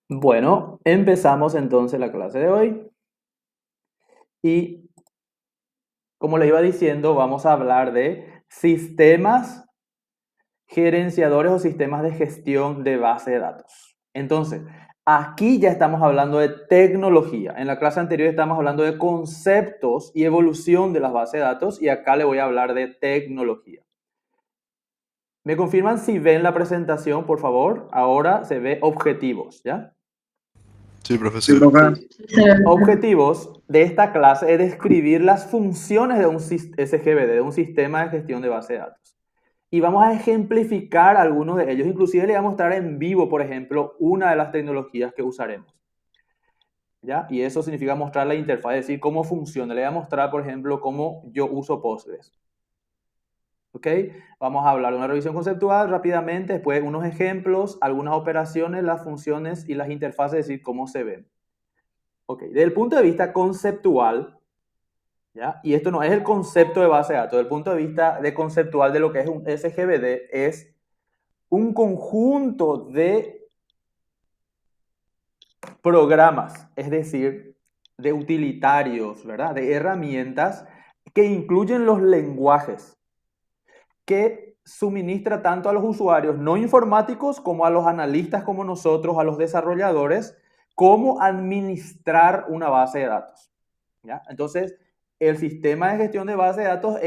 Bueno, empezamos entonces la clase de hoy y como le iba diciendo, vamos a hablar de sistemas gerenciadores o sistemas de gestión de base de datos. Entonces, aquí ya estamos hablando de tecnología. En la clase anterior estamos hablando de conceptos y evolución de las bases de datos y acá le voy a hablar de tecnología. ¿Me confirman si ven la presentación, por favor? Ahora se ve objetivos, ¿ya? Sí, Sí, profesor. profe. Objetivos de esta clase es describir las funciones de un SGBD, de un sistema de gestión de base de datos. Y vamos a ejemplificar algunos de ellos. Inclusive le voy a mostrar en vivo, por ejemplo, una de las tecnologías que usaremos. ¿Ya? Y eso significa mostrar la interfaz, es decir, cómo funciona. Le voy a mostrar, por ejemplo, cómo yo uso Postgres. ¿Ok? Vamos a hablar de una revisión conceptual rápidamente, después unos ejemplos, algunas operaciones, las funciones y las interfaces, es decir, cómo se ven. Ok, desde el punto de vista conceptual, ¿ya? Y esto no es el concepto de base de datos, desde el punto de vista de conceptual de lo que es un SGBD, es un conjunto de programas, es decir, de utilitarios, ¿verdad? De herramientas que incluyen los lenguajes que suministra tanto a los usuarios no informáticos como a los analistas como nosotros, a los desarrolladores, cómo administrar una base de datos. ¿Ya? Entonces, el sistema de gestión de base de datos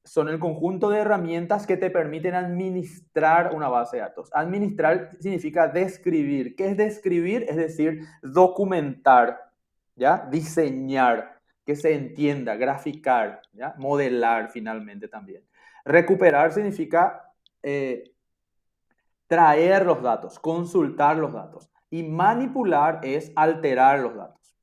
son el conjunto de herramientas que te permiten administrar una base de datos. Administrar significa describir. ¿Qué es describir? Es decir, documentar, ¿ya? Diseñar, que se entienda, graficar, ¿ya? Modelar finalmente también. Recuperar significa traer los datos, consultar los datos. Y manipular es alterar los datos.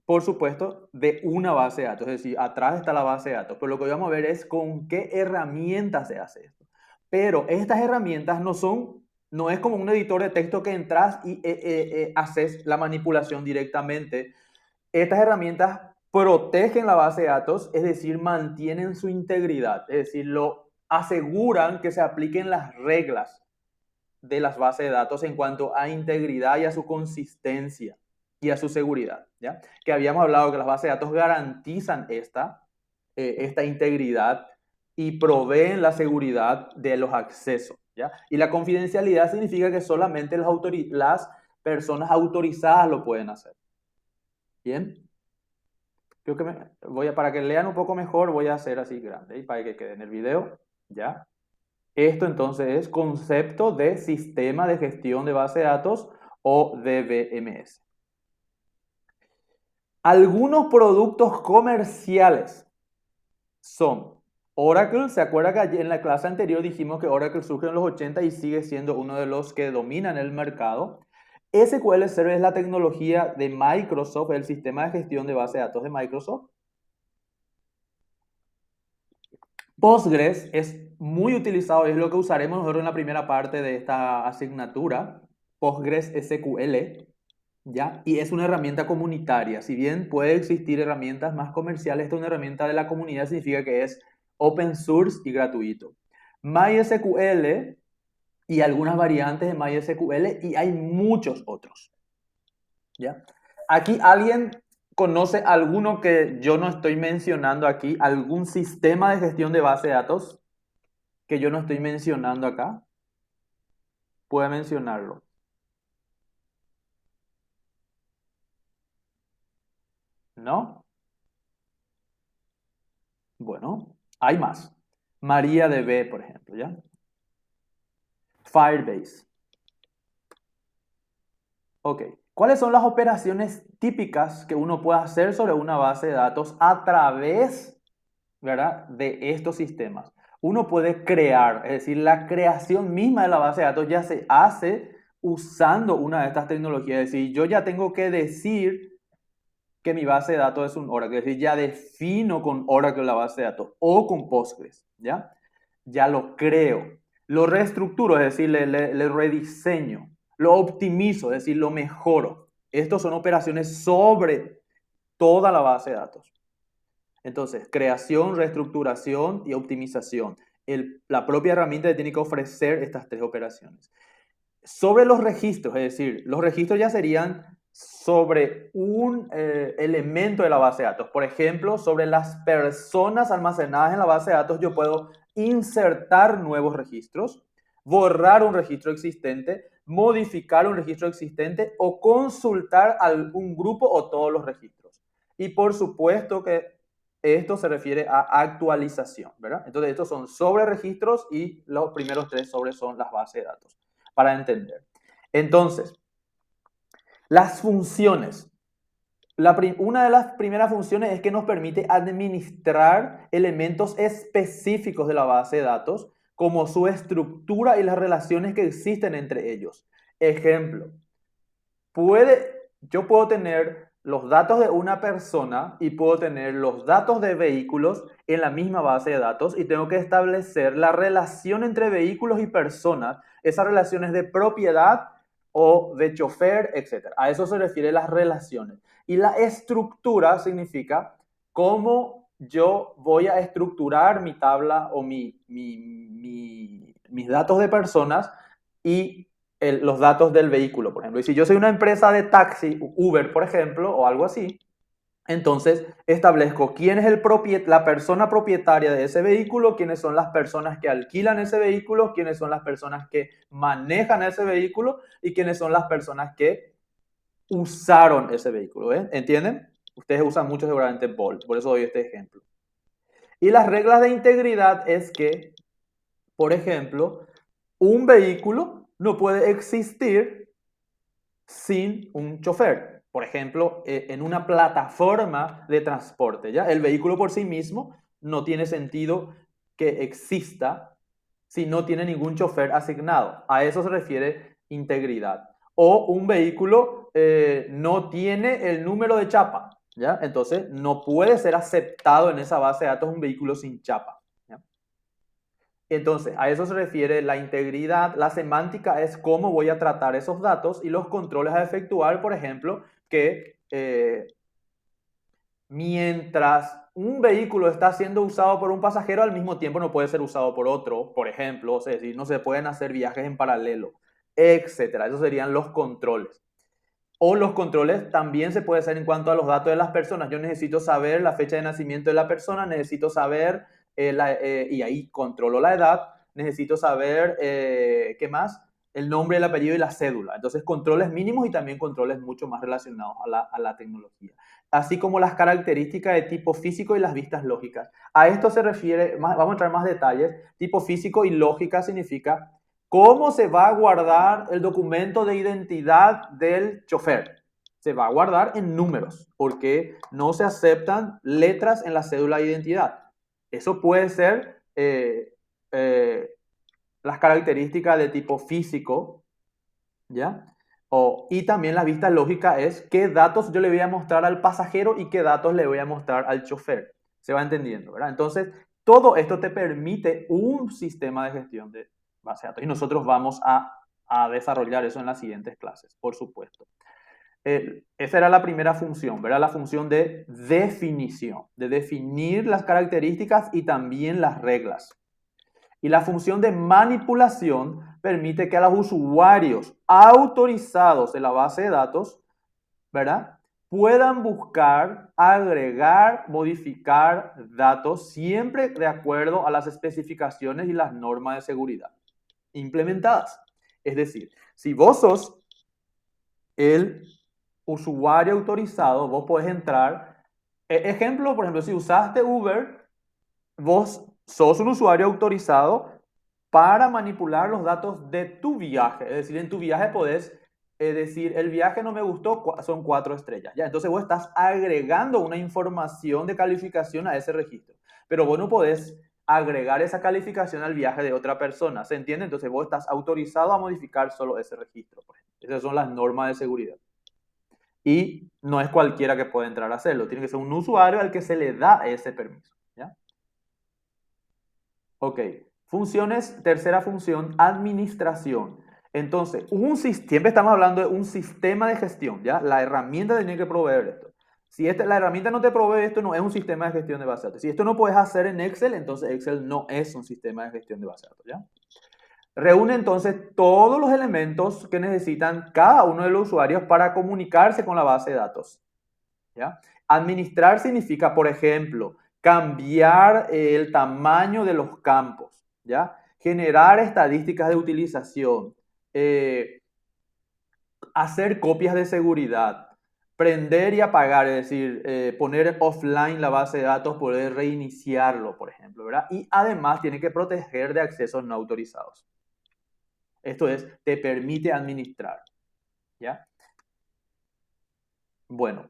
Por supuesto, de una base de datos, es decir, atrás está la base de datos, pero lo que vamos a ver es con qué herramientas se hace esto. Pero estas herramientas no es como un editor de texto que entras y haces la manipulación directamente. Estas herramientas protegen la base de datos, es decir, mantienen su integridad, es decir, lo aseguran que se apliquen las reglas de las bases de datos en cuanto a integridad y a su consistencia y a su seguridad, ¿ya? Que habíamos hablado que las bases de datos garantizan esta integridad y proveen la seguridad de los accesos, ¿ya? Y la confidencialidad significa que solamente las personas autorizadas lo pueden hacer. ¿Bien? Creo que para que lean un poco mejor, voy a hacer así grande, ¿eh? Para que quede en el video, ¿ya? Esto entonces es concepto de sistema de gestión de base de datos o DBMS. Algunos productos comerciales son Oracle. ¿Se acuerda que en la clase anterior dijimos que Oracle surge en los 80 y sigue siendo uno de los que dominan el mercado? SQL Server es la tecnología de Microsoft, el sistema de gestión de base de datos de Microsoft. Postgres es muy utilizado y es lo que usaremos nosotros en la primera parte de esta asignatura. Postgres SQL, ¿ya? Y es una herramienta comunitaria. Si bien puede existir herramientas más comerciales, esta es una herramienta de la comunidad, significa que es open source y gratuito. MySQL y algunas variantes de MySQL y hay muchos otros, ¿ya? Aquí alguien conoce alguno que yo no estoy mencionando aquí, algún sistema de gestión de base de datos que yo no estoy mencionando acá, puede mencionarlo. ¿No? Bueno, hay más. MariaDB, por ejemplo, ¿ya? Firebase. Ok. ¿Cuáles son las operaciones típicas que uno puede hacer sobre una base de datos a través, ¿verdad?, de estos sistemas? Uno puede crear, es decir, la creación misma de la base de datos ya se hace usando una de estas tecnologías. Es decir, yo ya tengo que decir que mi base de datos es un Oracle, es decir, ya defino con Oracle la base de datos o con Postgres, ¿ya? Ya lo creo, lo reestructuro, es decir, le rediseño, lo optimizo, es decir, lo mejoro. Estas son operaciones sobre toda la base de datos. Entonces, creación, reestructuración y optimización. La propia herramienta tiene que ofrecer estas tres operaciones. sobre los registros, es decir, los registros ya serían sobre un elemento de la base de datos. Por ejemplo, sobre las personas almacenadas en la base de datos, yo puedo insertar nuevos registros, borrar un registro existente, modificar un registro existente o consultar algún grupo o todos los registros. Y por supuesto que esto se refiere a actualización, ¿verdad? Entonces, estos son sobre registros y los primeros tres sobre son las bases de datos, para entender. Entonces, las funciones. Una de las primeras funciones es que nos permite administrar elementos específicos de la base de datos, como su estructura y las relaciones que existen entre ellos. Ejemplo, yo puedo tener los datos de una persona y puedo tener los datos de vehículos en la misma base de datos y tengo que establecer la relación entre vehículos y personas, esas relaciones de propiedad o de chofer, etc. A eso se refiere las relaciones. Y la estructura significa cómo yo voy a estructurar mi tabla o mis datos de personas y los datos del vehículo, por ejemplo. Y si yo soy una empresa de taxi, Uber, por ejemplo, o algo así, entonces establezco quién es la persona propietaria de ese vehículo, quiénes son las personas que alquilan ese vehículo, quiénes son las personas que manejan ese vehículo y quiénes son las personas que usaron ese vehículo. ¿Entienden? Ustedes usan mucho seguramente Bolt, por eso doy este ejemplo. Y las reglas de integridad es que, por ejemplo, un vehículo no puede existir sin un chofer. Por ejemplo, en una plataforma de transporte, ¿ya? El vehículo por sí mismo no tiene sentido que exista si no tiene ningún chofer asignado. A eso se refiere integridad. O un vehículo no tiene el número de chapa, ¿ya? Entonces no puede ser aceptado en esa base de datos un vehículo sin chapa. Entonces, a eso se refiere la integridad. La semántica es cómo voy a tratar esos datos y los controles a efectuar, por ejemplo, que mientras un vehículo está siendo usado por un pasajero, al mismo tiempo no puede ser usado por otro, por ejemplo, es decir, no se pueden hacer viajes en paralelo, etcétera. Esos serían los controles. O los controles también se puede hacer en cuanto a los datos de las personas. Yo necesito saber la fecha de nacimiento de la persona, necesito saber, y ahí controlo la edad, necesito saber, ¿qué más? El nombre, el apellido y la cédula. Entonces, controles mínimos y también controles mucho más relacionados a la tecnología. Así como las características de tipo físico y las vistas lógicas. A esto se refiere, vamos a entrar en más detalles. Tipo físico y lógica significa ¿cómo se va a guardar el documento de identidad del chofer? Se va a guardar en números, porque no se aceptan letras en la cédula de identidad. Eso puede ser las características de tipo físico, ¿ya? Y también la vista lógica es qué datos yo le voy a mostrar al pasajero y qué datos le voy a mostrar al chofer. Se va entendiendo, ¿verdad? Entonces, todo esto te permite un sistema de gestión de base de datos. Y nosotros vamos a desarrollar eso en las siguientes clases, por supuesto. Esa era la primera función, ¿verdad? La función de definición, de definir las características y también las reglas. Y la función de manipulación permite que a los usuarios autorizados de la base de datos, ¿verdad?, puedan buscar, agregar, modificar datos siempre de acuerdo a las especificaciones y las normas de seguridad implementadas. Es decir, si vos sos el usuario autorizado, vos podés entrar. Ejemplo, por ejemplo, si usaste Uber, vos sos un usuario autorizado para manipular los datos de tu viaje. Es decir, en tu viaje podés decir, el viaje no me gustó, son 4 estrellas. ¿Ya? Entonces vos estás agregando una información de calificación a ese registro. Pero vos no podés agregar esa calificación al viaje de otra persona. ¿Se entiende? Entonces vos estás autorizado a modificar solo ese registro. Por ejemplo. Esas son las normas de seguridad. Y no es cualquiera que puede entrar a hacerlo. Tiene que ser un usuario al que se le da ese permiso. ¿Ya? Ok. Funciones, tercera función, administración. Entonces, siempre estamos hablando de un sistema de gestión, ¿ya? La herramienta tiene que proveer esto. Si la herramienta no te provee esto, no es un sistema de gestión de base de datos. Si esto no puedes hacer en Excel, entonces Excel no es un sistema de gestión de base de datos, ¿ya? Reúne entonces todos los elementos que necesitan cada uno de los usuarios para comunicarse con la base de datos. ¿Ya? Administrar significa, por ejemplo, cambiar el tamaño de los campos, ¿ya? Generar estadísticas de utilización, hacer copias de seguridad, prender y apagar, es decir, poner offline la base de datos, poder reiniciarlo, por ejemplo, ¿verdad? Y además tiene que proteger de accesos no autorizados. Esto es, te permite administrar, ¿ya? Bueno,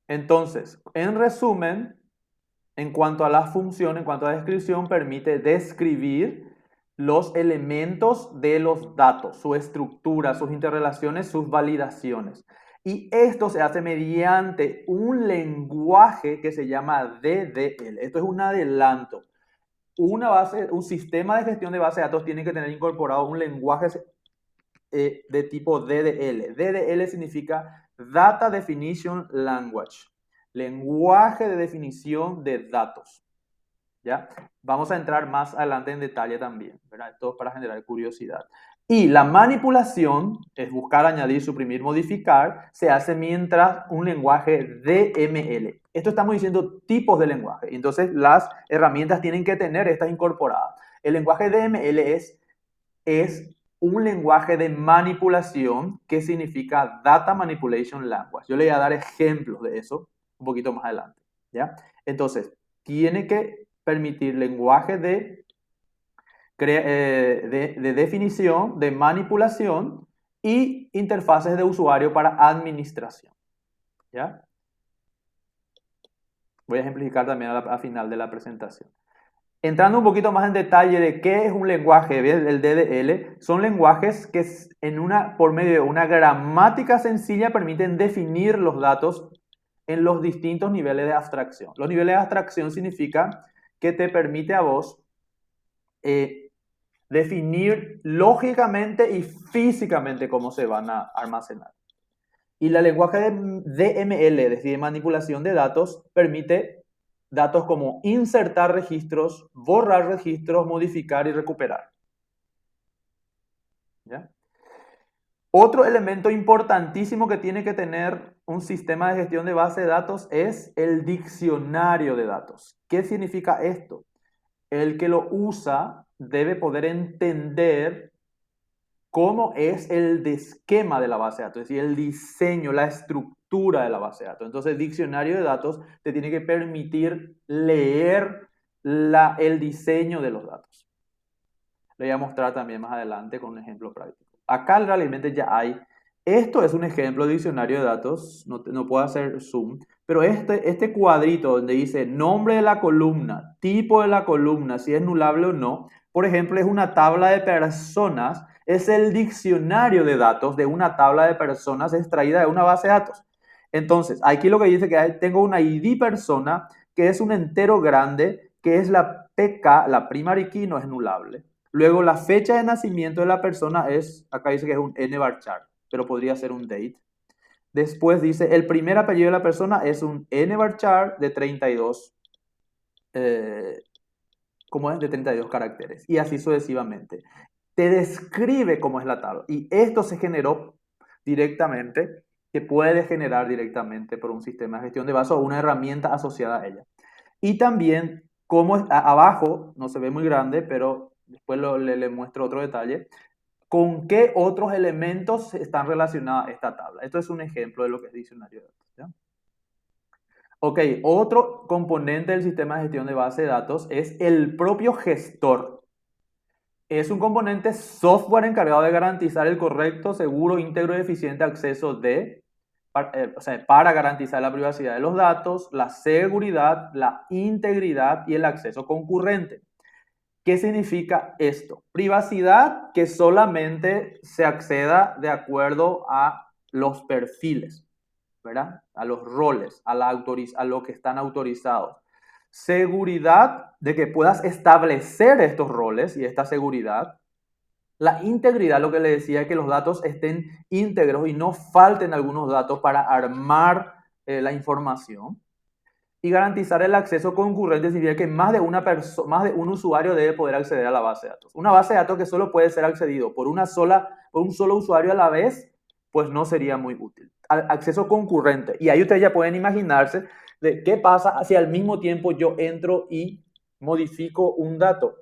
entonces, en resumen, en cuanto a la función, en cuanto a la descripción, permite describir los elementos de los datos, su estructura, sus interrelaciones, sus validaciones. Y esto se hace mediante un lenguaje que se llama DDL. Esto es un adelanto. Un sistema de gestión de base de datos tiene que tener incorporado un lenguaje de tipo DDL. DDL significa Data Definition Language, lenguaje de definición de datos. ¿Ya? Vamos a entrar más adelante en detalle también, ¿verdad? Esto es para generar curiosidad. Y la manipulación, es buscar, añadir, suprimir, modificar, se hace mientras un lenguaje DML. Esto estamos diciendo tipos de lenguaje. Entonces las herramientas tienen que tener estas incorporadas. El lenguaje DML es un lenguaje de manipulación que significa Data Manipulation Language. Yo le voy a dar ejemplos de eso un poquito más adelante, ¿ya? Entonces, tiene que permitir lenguaje de definición, de manipulación y interfaces de usuario para administración, ¿ya? Voy a ejemplificar también a final de la presentación. Entrando un poquito más en detalle de qué es un lenguaje, el DDL, son lenguajes que por medio de una gramática sencilla permiten definir los datos en los distintos niveles de abstracción. Los niveles de abstracción significa que te permite a vos definir lógicamente y físicamente cómo se van a almacenar. Y el lenguaje de DML, es decir, de manipulación de datos, permite datos como insertar registros, borrar registros, modificar y recuperar. ¿Ya? Otro elemento importantísimo que tiene que tener un sistema de gestión de base de datos es el diccionario de datos. ¿Qué significa esto? El que lo usa debe poder entender cómo es el esquema de la base de datos, es decir, el diseño, la estructura de la base de datos. Entonces, el diccionario de datos te tiene que permitir leer el diseño de los datos. Le voy a mostrar también más adelante con un ejemplo práctico. Acá realmente ya hay. Esto es un ejemplo de diccionario de datos, no puedo hacer zoom, pero este cuadrito donde dice nombre de la columna, tipo de la columna, si es nulable o no, por ejemplo, es una tabla de personas, es el diccionario de datos de una tabla de personas extraída de una base de datos. Entonces, aquí lo que dice que tengo una ID persona, que es un entero grande, que es la PK, la primary key, no es nulable. Luego, la fecha de nacimiento de la persona acá dice que es un nvarchar, pero podría ser un date. Después dice, el primer apellido de la persona es un nvarchar de 32, ¿cómo es? De 32 caracteres. Y así sucesivamente. Te describe cómo es la tabla. Y esto se generó directamente, que puede generar directamente por un sistema de gestión de base o una herramienta asociada a ella. Y también, como abajo, no se ve muy grande, pero después le muestro otro detalle, con qué otros elementos están relacionadas esta tabla. Esto es un ejemplo de lo que es diccionario de datos, ¿ya? Ok, otro componente del sistema de gestión de base de datos es el propio gestor. Es un componente software encargado de garantizar el correcto, seguro, íntegro y eficiente acceso para garantizar la privacidad de los datos, la seguridad, la integridad y el acceso concurrente. ¿Qué significa esto? Privacidad que solamente se acceda de acuerdo a los perfiles, ¿verdad? A los roles, a lo que están autorizados. Seguridad de que puedas establecer estos roles y esta seguridad. La integridad, lo que le decía, es que los datos estén íntegros y no falten algunos datos para armar la información. Y garantizar el acceso concurrente significa que más de un usuario debe poder acceder a la base de datos. Una base de datos que solo puede ser accedido por un solo usuario a la vez, pues no sería muy útil. Acceso concurrente. Y ahí ustedes ya pueden imaginarse de qué pasa si al mismo tiempo yo entro y modifico un dato.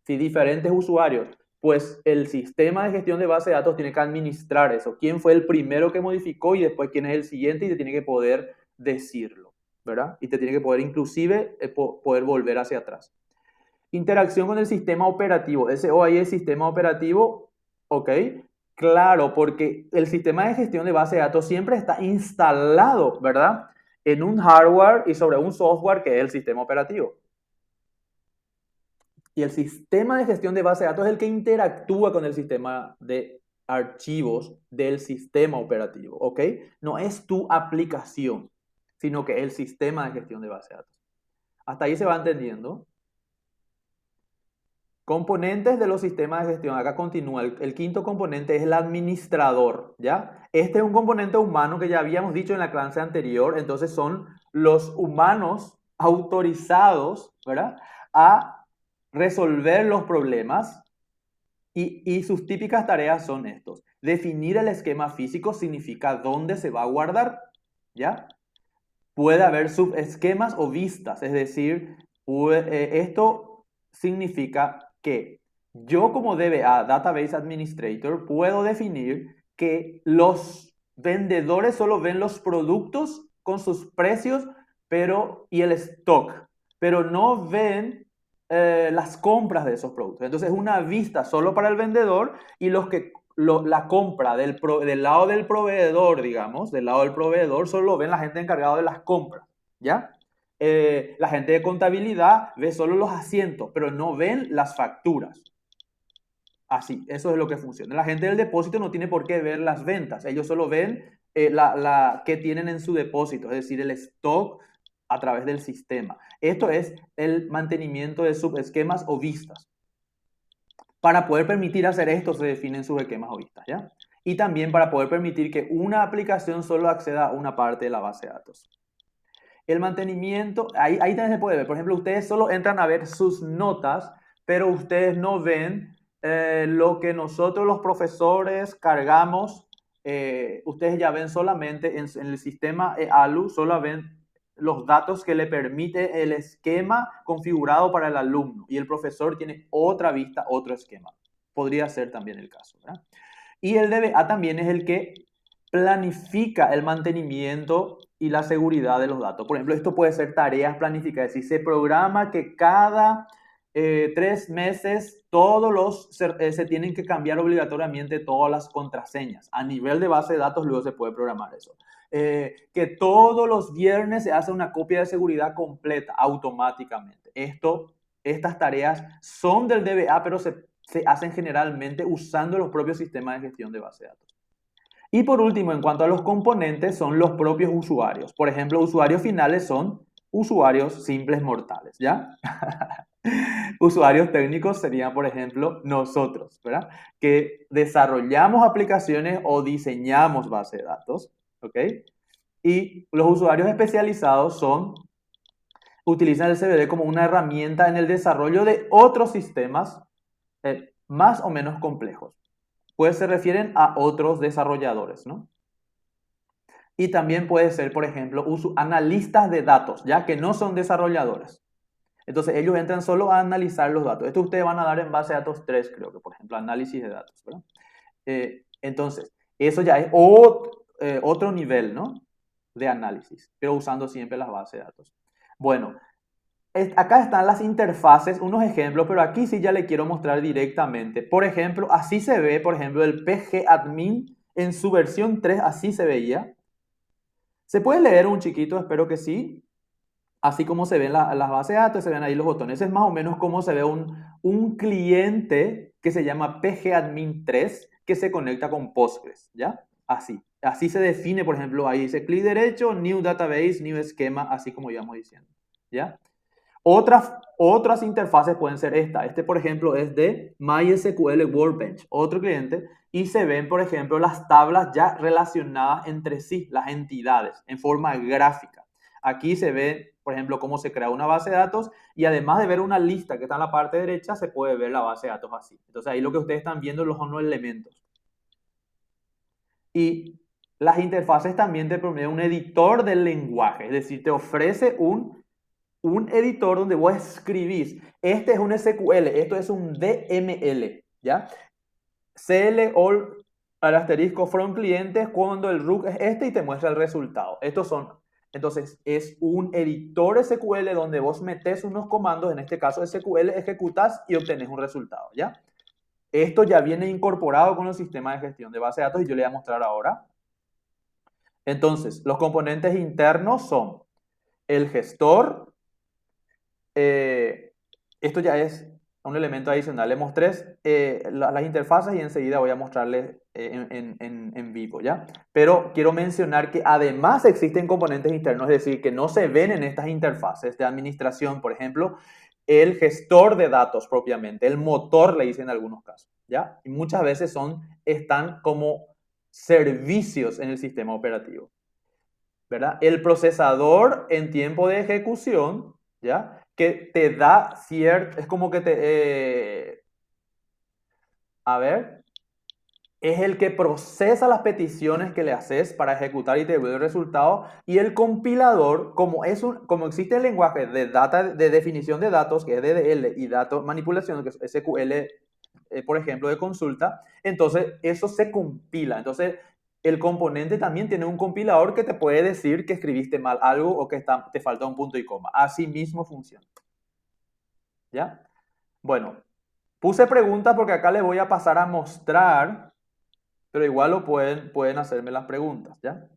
Si diferentes usuarios, pues el sistema de gestión de base de datos tiene que administrar eso. ¿Quién fue el primero que modificó y después quién es el siguiente? Y te tiene que poder decirlo, ¿verdad? Y te tiene que poder inclusive poder volver hacia atrás. Interacción con el sistema operativo. Ese o ahí es sistema operativo, ok. Claro, porque el sistema de gestión de base de datos siempre está instalado, ¿verdad? En un hardware y sobre un software que es el sistema operativo. Y el sistema de gestión de base de datos es el que interactúa con el sistema de archivos del sistema operativo, ¿ok? No es tu aplicación, sino que es el sistema de gestión de base de datos. Hasta ahí se va entendiendo. Componentes de los sistemas de gestión. Acá continúa. El quinto componente es el administrador, ¿ya? Este es un componente humano que ya habíamos dicho en la clase anterior. Entonces son los humanos autorizados, ¿verdad? A resolver los problemas y sus típicas tareas son estos. Definir el esquema físico significa dónde se va a guardar, ¿ya? Puede haber subesquemas o vistas, es decir, esto significa que yo como DBA, Database Administrator, puedo definir que los vendedores solo ven los productos con sus precios y el stock, pero no ven las compras de esos productos. Entonces es una vista solo para el vendedor y la compra del lado del proveedor, digamos, del lado del proveedor, solo ven la gente encargada de las compras, ¿ya? La gente de contabilidad ve solo los asientos, pero no ven las facturas. Así, eso es lo que funciona. La gente del depósito no tiene por qué ver las ventas, ellos solo ven qué tienen en su depósito, es decir, el stock a través del sistema. Esto es el mantenimiento de subesquemas o vistas. Para poder permitir hacer esto se definen subesquemas o vistas, ¿ya? Y también para poder permitir que una aplicación solo acceda a una parte de la base de datos. El mantenimiento, ahí también se puede ver. Por ejemplo, ustedes solo entran a ver sus notas, pero ustedes no ven lo que nosotros los profesores cargamos. Ustedes ya ven solamente en el sistema ALU, solo ven los datos que le permite el esquema configurado para el alumno. Y el profesor tiene otra vista, otro esquema. Podría ser también el caso, ¿verdad? Y el DBA también es el que planifica el mantenimiento y la seguridad de los datos. Por ejemplo, esto puede ser tareas planificadas. Si se programa que cada 3 meses se tienen que cambiar obligatoriamente todas las contraseñas. A nivel de base de datos luego se puede programar eso. Que todos los viernes se hace una copia de seguridad completa automáticamente. Estas tareas son del DBA, pero se hacen generalmente usando los propios sistemas de gestión de base de datos. Y por último, en cuanto a los componentes, son los propios usuarios. Por ejemplo, usuarios finales son usuarios simples mortales, ¿ya? Usuarios técnicos serían, por ejemplo, nosotros, ¿verdad? Que desarrollamos aplicaciones o diseñamos base de datos, ¿ok? Y los usuarios especializados utilizan el CBD como una herramienta en el desarrollo de otros sistemas más o menos complejos. Pues se refieren a otros desarrolladores, ¿no? Y también puede ser, por ejemplo, analistas de datos, ya que no son desarrolladores. Entonces, ellos entran solo a analizar los datos. Esto ustedes van a dar en base a datos 3, creo que, por ejemplo, análisis de datos, ¿verdad? Entonces, eso ya es otro nivel, ¿no? De análisis, pero usando siempre las bases de datos. Bueno, acá están las interfaces, unos ejemplos, pero aquí sí ya le quiero mostrar directamente. Por ejemplo, así se ve, por ejemplo, el pgadmin en su versión 3, así se veía. ¿Se puede leer un chiquito? Espero que sí. Así como se ven las bases de datos, se ven ahí los botones. Es más o menos como se ve un cliente que se llama pgadmin 3 que se conecta con Postgres, ¿ya? Así se define, por ejemplo, ahí dice clic derecho, new database, new esquema, así como íbamos diciendo, ¿ya? Otras interfaces pueden ser esta. Este, por ejemplo, es de MySQL Workbench, otro cliente, y se ven, por ejemplo, las tablas ya relacionadas entre sí, las entidades, en forma gráfica. Aquí se ve, Por ejemplo, cómo se crea una base de datos y además de ver una lista que está en la parte derecha, se puede ver la base de datos así. Entonces ahí lo que ustedes están viendo son los elementos. Y las interfaces también te permiten un editor del lenguaje, es decir, te ofrece un editor donde vos escribís, este es un SQL, esto es un DML, ¿ya? CL all al asterisco from clientes cuando el root es este y te muestra el resultado. Estos son, entonces, es un editor SQL donde vos metes unos comandos, en este caso SQL, ejecutas y obtenés un resultado, ¿ya? Esto ya viene incorporado con el sistema de gestión de base de datos y yo le voy a mostrar ahora. Entonces, los componentes internos son el gestor, esto ya es un elemento adicional. Le mostré las interfaces y enseguida voy a mostrarles en vivo, ¿ya? Pero quiero mencionar que además existen componentes internos, es decir, que no se ven en estas interfaces de administración, por ejemplo, el gestor de datos propiamente, el motor le dicen en algunos casos, ¿ya? Y muchas veces están como servicios en el sistema operativo, ¿verdad? El procesador en tiempo de ejecución, ¿ya? Que te da cierto, es como que a ver, es el que procesa las peticiones que le haces para ejecutar y te devuelve el resultado. Y el compilador, como existe el lenguaje de de definición de datos, que es DDL, y datos manipulación, que es SQL, por ejemplo, de consulta, entonces eso se compila. Entonces, el componente también tiene un compilador que te puede decir que escribiste mal algo o que te falta un punto y coma. Así mismo funciona. ¿Ya? Bueno, puse preguntas porque acá les voy a pasar a mostrar, pero igual pueden hacerme las preguntas, ¿ya?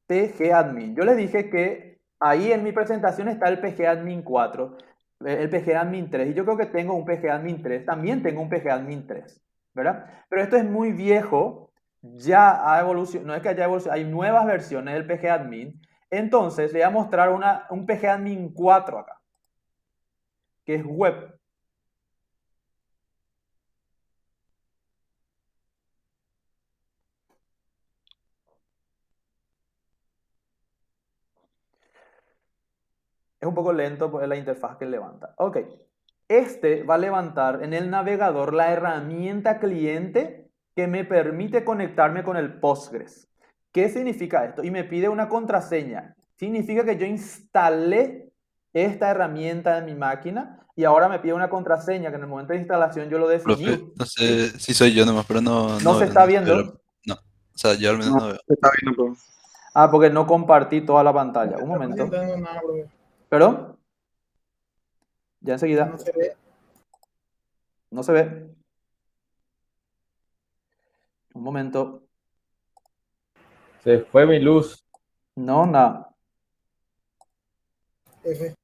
PGAdmin. Yo les dije que ahí en mi presentación está el PGAdmin 4, el PGAdmin 3, y yo creo que tengo un PGAdmin 3, también tengo un PGAdmin 3, ¿verdad? Pero esto es muy viejo, ya ha evolucionado, no es que haya evolucionado, hay nuevas versiones del PGAdmin, entonces le voy a mostrar un PGAdmin 4 acá, que es web. Es un poco lento por la interfaz que levanta. Ok. Este va a levantar en el navegador la herramienta cliente que me permite conectarme con el Postgres. ¿Qué significa esto? Y me pide una contraseña. Significa que yo instalé esta herramienta en mi máquina y ahora me pide una contraseña que en el momento de instalación yo lo Profe, definí. no ¿Sí? sé si soy yo nomás, pero No se está no se ve viendo. no. O sea, yo al menos No, no veo. está bien, no, Ah, porque no compartí toda la No pantalla. te Un está momento. presentando nada, bro. ¿Perdón? Ya Que enseguida. no se ve. No se ve. Un momento. Se fue mi luz. No, nada. F.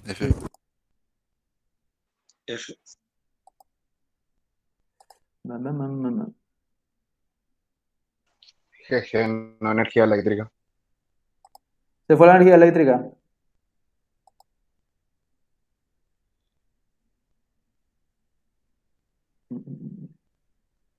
F. F. No, no, no, no, no. GG, no energía eléctrica. Se fue la energía eléctrica.